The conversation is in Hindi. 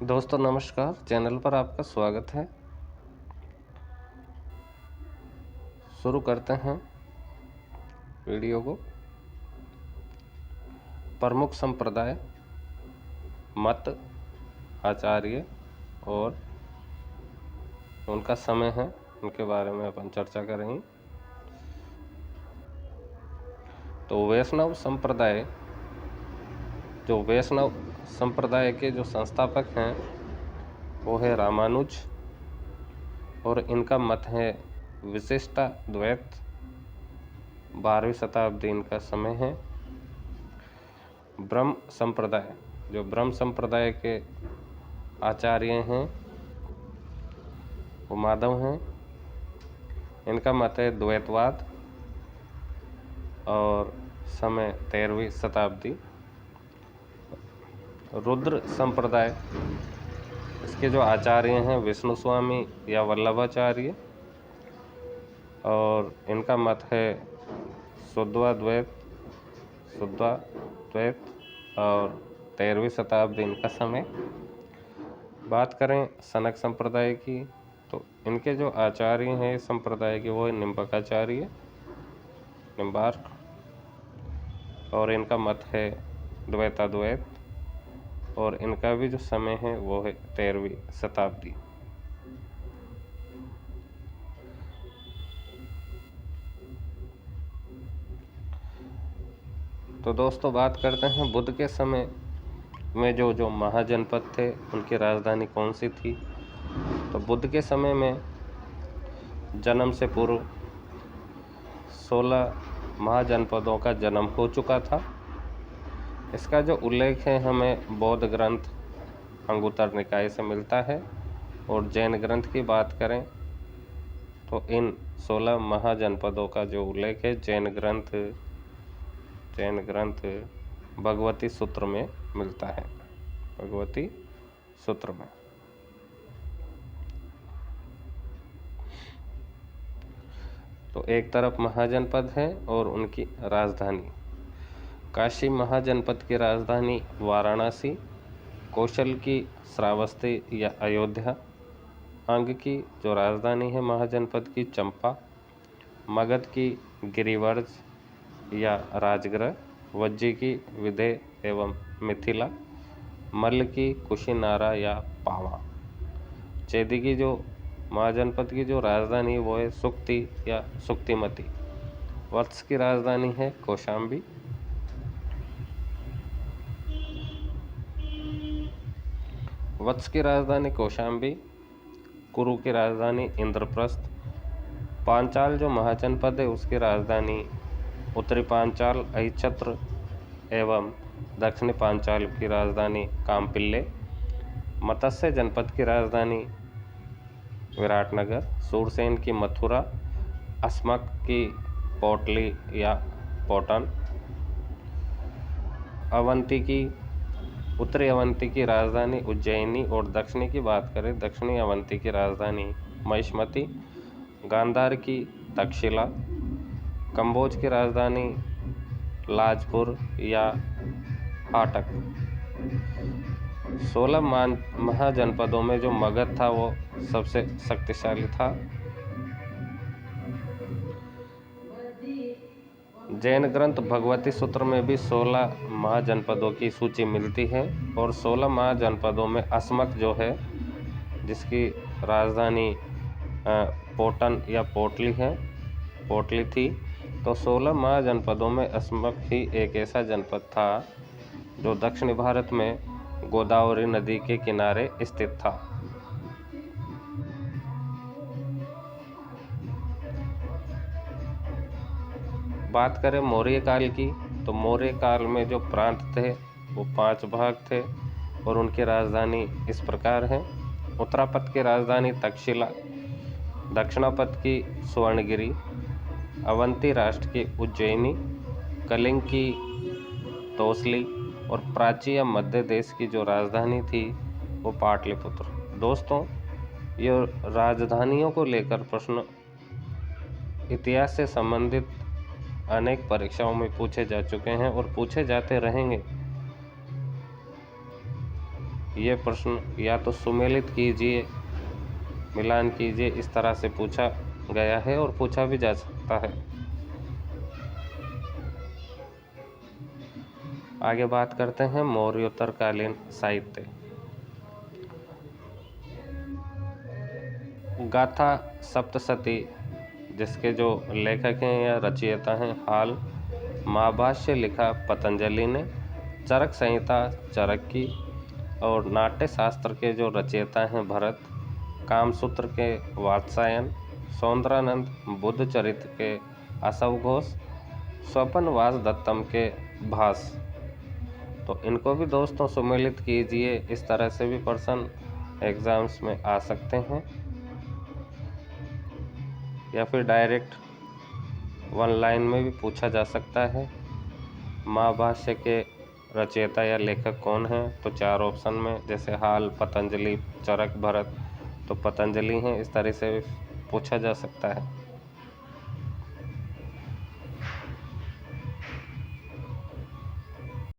दोस्तों नमस्कार, चैनल पर आपका स्वागत है। शुरू करते हैं वीडियो को। प्रमुख संप्रदाय, मत, आचार्य और उनका समय है, उनके बारे में अपन चर्चा करेंगे। तो वैष्णव संप्रदाय के जो संस्थापक हैं वो है रामानुज, और इनका मत है विशिष्टाद्वैत। 12वीं शताब्दी इनका समय है। ब्रह्म संप्रदाय के आचार्य हैं वो माधव हैं। इनका मत है द्वैतवाद और समय 13वीं शताब्दी। रुद्र संप्रदाय, इसके जो आचार्य हैं विष्णु स्वामी या वल्लभाचार्य, और इनका मत है शुद्धाद्वैत और 13वीं शताब्दी इनका समय। बात करें सनक संप्रदाय की, तो इनके जो आचार्य हैं संप्रदाय के वो है निम्बार्क, और इनका मत है द्वैताद्वैत, और इनका भी जो समय है वो है 13वीं शताब्दी। तो दोस्तों बात करते हैं बुद्ध के समय में जो महाजनपद थे उनकी राजधानी कौन सी थी। तो बुद्ध के समय में जन्म से पूर्व 16 महाजनपदों का जन्म हो चुका था। इसका जो उल्लेख है हमें बौद्ध ग्रंथ अंगुत्तर निकाय से मिलता है, और जैन ग्रंथ की बात करें तो इन 16 महाजनपदों का जो उल्लेख है जैन ग्रंथ भगवती सूत्र में मिलता है। भगवती सूत्र में। तो एक तरफ महाजनपद है और उनकी राजधानी। काशी महाजनपद की राजधानी वाराणसी, कौशल की श्रावस्ती या अयोध्या, अंग की जो राजधानी है महाजनपद की चंपा, मगध की गिरिवर्ज या राजगृह, वज्जी की विदेह एवं मिथिला, मल्ल की कुशीनारा या पावा, चेदी की जो महाजनपद की जो राजधानी वो है सुक्ति या सुक्तिमती, वत्स की राजधानी है कौशाम्बी, कुरु की राजधानी इंद्रप्रस्थ, पांचाल जो महाजनपद है उसकी राजधानी उत्तरी पांचाल अहिच्छत्र एवं दक्षिणी पांचाल की राजधानी कामपिल्ले, मत्स्य जनपद की राजधानी विराटनगर, सूरसेन की मथुरा, अस्मक की पोटली या पोटन, उत्तरी अवंती की राजधानी उज्जैनी, और दक्षिणी की बात करें दक्षिणी अवंती की राजधानी महिष्मती, गांधार की तक्षशिला, कंबोज की राजधानी लाजपुर या हाटक। 16 महाजनपदों में जो मगध था वो सबसे शक्तिशाली था। जैन ग्रंथ भगवती सूत्र में भी 16 महाजनपदों की सूची मिलती है, और 16 महाजनपदों में अस्मक जो है जिसकी राजधानी पोटन या पोटली थी। तो 16 महाजनपदों में अस्मक ही एक ऐसा जनपद था जो दक्षिणी भारत में गोदावरी नदी के किनारे स्थित था। बात करें मौर्य काल की, तो मौर्य काल में जो प्रांत थे वो 5 भाग थे, और उनकी राजधानी इस प्रकार है। उत्तरापथ की राजधानी तक्षशिला, दक्षिणापथ की सुवर्णगिरी, अवंती राष्ट्र की उज्जैनी, कलिंग की तोसली, और प्राची या मध्य देश की जो राजधानी थी वो पाटलिपुत्र। दोस्तों ये राजधानियों को लेकर प्रश्न इतिहास से संबंधित अनेक परीक्षाओं में पूछे जा चुके हैं और पूछे जाते रहेंगे। ये प्रश्न या तो सुमेलित कीजिए, मिलान कीजिए, इस तरह से पूछा गया है और पूछा भी जा सकता है। आगे बात करते हैं मौर्योत्तरकालीन साहित्य। गाथा सप्तशती, जिसके जो लेखक हैं या रचयिता हैं, हाल महाभाष्य लिखा पतंजलि ने, चरक संहिता चरक की, और नाट्य शास्त्र के जो रचयिता हैं भरत, कामसूत्र के वात्सायन, सौंदरानंद, बुद्ध चरित्र के असव घोष, स्वपनवास दत्तम के भास। तो इनको भी दोस्तों सुमेलित कीजिए, इस तरह से भी प्रश्न एग्जाम्स में आ सकते हैं, या फिर डायरेक्ट वन लाइन में भी पूछा जा सकता है। महाभाष्य के रचयिता या लेखक कौन हैं? तो 4 ऑप्शन में, जैसे हाल, पतंजलि, चरक, भरत, तो पतंजलि हैं, इस तरह से भी पूछा जा सकता है।